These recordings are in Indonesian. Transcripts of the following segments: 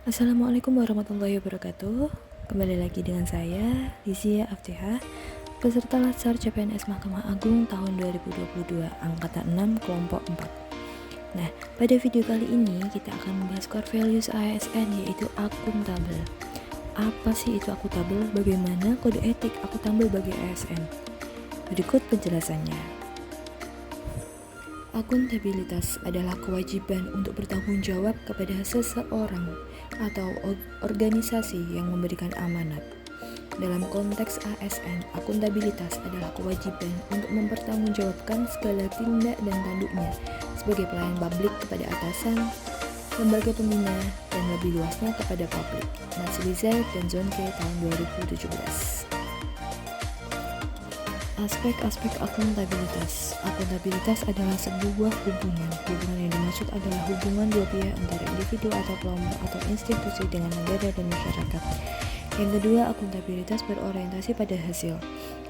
Assalamualaikum warahmatullahi wabarakatuh. Kembali lagi dengan saya, Lizia Aftiha, peserta Latsar CPNS Mahkamah Agung tahun 2022, Angkatan 6, Kelompok 4. Nah, pada video kali ini kita akan membahas core values ASN, yaitu akuntabel. Apa sih itu akuntabel? Bagaimana kode etik akuntabel bagi ASN? Berikut penjelasannya. Akuntabilitas adalah kewajiban untuk bertanggung jawab kepada seseorang atau organisasi yang memberikan amanat. Dalam konteks ASN, akuntabilitas adalah kewajiban untuk mempertanggungjawabkan segala tindak dan tanduknya sebagai pelayan publik kepada atasan, lembaga pembina, dan lebih luasnya kepada publik. Matsiliza dan Zonke tahun 2017. Aspek-aspek akuntabilitas. Akuntabilitas adalah sebuah hubungan. Hubungan yang dimaksud adalah hubungan dua pihak antara individu atau kelompok atau institusi dengan negara dan masyarakat. Yang kedua, akuntabilitas berorientasi pada hasil.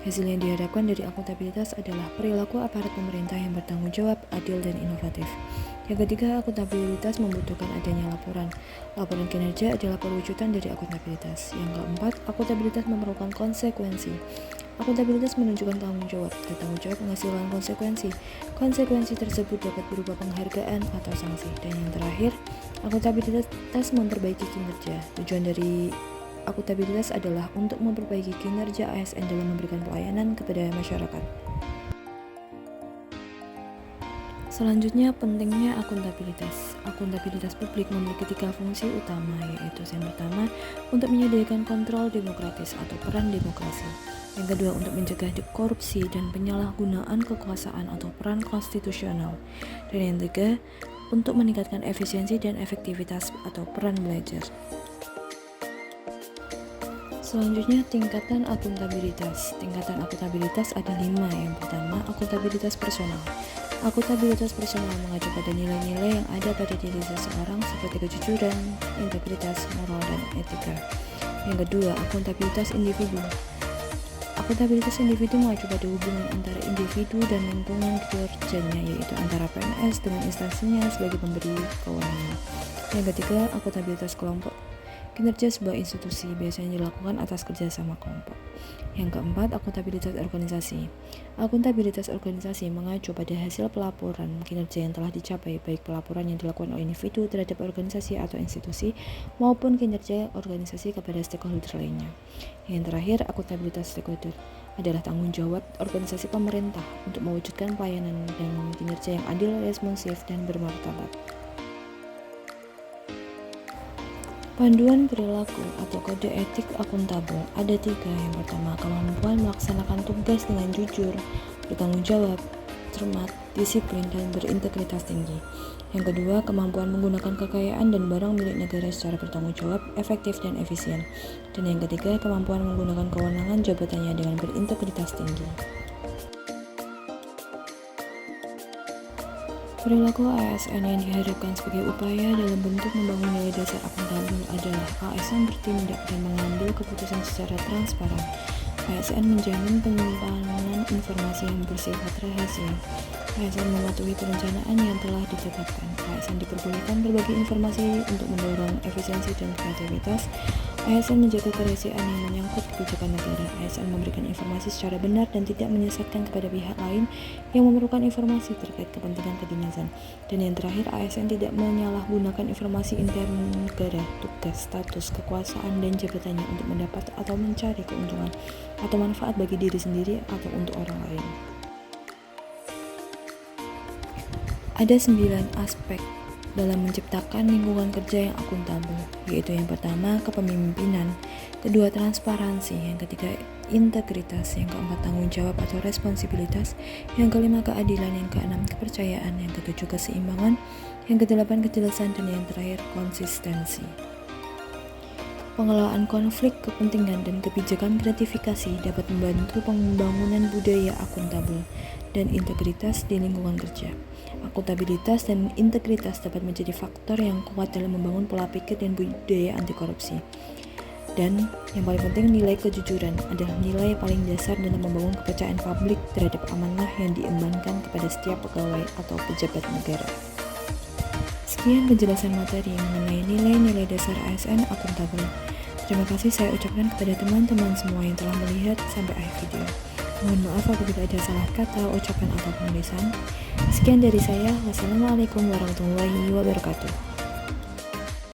Hasil yang diharapkan dari akuntabilitas adalah perilaku aparat pemerintah yang bertanggung jawab, adil, dan inovatif. Yang ketiga, akuntabilitas membutuhkan adanya laporan. Laporan kinerja adalah perwujudan dari akuntabilitas. Yang keempat, akuntabilitas memerlukan konsekuensi. Akuntabilitas menunjukkan tanggung jawab, dan tanggung jawab menghasilkan konsekuensi. Konsekuensi tersebut dapat berupa penghargaan atau sanksi. Dan yang terakhir, akuntabilitas memperbaiki kinerja. Tujuan dari akuntabilitas adalah untuk memperbaiki kinerja ASN dalam memberikan pelayanan kepada masyarakat. Selanjutnya, pentingnya akuntabilitas. Akuntabilitas publik memiliki 3 fungsi utama, yaitu yang pertama, untuk menyediakan kontrol demokratis atau peran demokrasi. Yang kedua, untuk mencegah korupsi dan penyalahgunaan kekuasaan atau peran konstitusional. Dan yang ketiga, untuk meningkatkan efisiensi dan efektivitas atau peran belajar. Selanjutnya, tingkatan akuntabilitas. Tingkatan akuntabilitas ada 5. Yang pertama, akuntabilitas personal. Akuntabilitas personal mengacu pada nilai-nilai yang ada pada diri seseorang seperti kejujuran, integritas, moral, dan etika. Yang kedua, akuntabilitas individu. Akuntabilitas individu mengacu pada hubungan antara individu dan lingkungan kerjanya, yaitu antara PNS dengan instansinya sebagai pemberi kewenangan. Yang ketiga, akuntabilitas kelompok. Kinerja sebuah institusi biasanya dilakukan atas kerjasama kelompok. Yang keempat, akuntabilitas organisasi. Akuntabilitas organisasi mengacu pada hasil pelaporan kinerja yang telah dicapai, baik pelaporan yang dilakukan oleh individu terhadap organisasi atau institusi, maupun kinerja organisasi kepada stakeholder lainnya. Yang terakhir, akuntabilitas stakeholder adalah tanggung jawab organisasi pemerintah untuk mewujudkan pelayanan dan kinerja yang adil, responsif, dan bermartabat. Panduan perilaku atau kode etik akuntabel ada 3. Yang pertama, kemampuan melaksanakan tugas dengan jujur, bertanggung jawab, cermat, disiplin, dan berintegritas tinggi. Yang kedua, kemampuan menggunakan kekayaan dan barang milik negara secara bertanggung jawab, efektif, dan efisien. Dan yang ketiga, kemampuan menggunakan kewenangan jabatannya dengan berintegritas tinggi. Perilaku ASN yang diharapkan sebagai upaya dalam bentuk membangun nilai dasar akuntabel adalah ASN bertindak dan mengambil keputusan secara transparan. ASN menjamin penyimpanan informasi yang bersifat rahasia. ASN mematuhi perencanaan yang telah ditetapkan. ASN diperbolehkan berbagi informasi untuk mendorong efisiensi dan kreativitas. ASN menjaga kerahasiaan yang menyangkut kebijakan negara. ASN memberikan informasi secara benar dan tidak menyesatkan kepada pihak lain yang memerlukan informasi terkait kepentingan kedinasan. Dan yang terakhir, ASN tidak menyalahgunakan informasi intern negara, tugas, status, kekuasaan, dan jabatannya untuk mendapat atau mencari keuntungan atau manfaat bagi diri sendiri atau untuk orang lain. Ada 9 aspek dalam menciptakan lingkungan kerja yang akuntabel, yaitu yang pertama, kepemimpinan, kedua, transparansi, yang ketiga, integritas, yang keempat, tanggung jawab atau responsibilitas, yang kelima, keadilan, yang keenam, kepercayaan, yang ketujuh, keseimbangan, yang kedelapan, kejelasan, dan yang terakhir, konsistensi. Pengelolaan konflik kepentingan dan kebijakan gratifikasi dapat membantu pembangunan budaya akuntabel dan integritas di lingkungan kerja. Akuntabilitas dan integritas dapat menjadi faktor yang kuat dalam membangun pola pikir dan budaya anti korupsi. Dan yang paling penting, nilai kejujuran adalah nilai paling dasar dalam membangun kepercayaan publik terhadap amanah yang diembankan kepada setiap pegawai atau pejabat negara. Sekian penjelasan materi mengenai nilai-nilai dasar ASN akuntabel. Terima kasih saya ucapkan kepada teman-teman semua yang telah melihat sampai akhir video. Mohon maaf apabila ada salah kata, ucapan, atau penulisan. Sekian dari saya. Wassalamualaikum warahmatullahi wabarakatuh.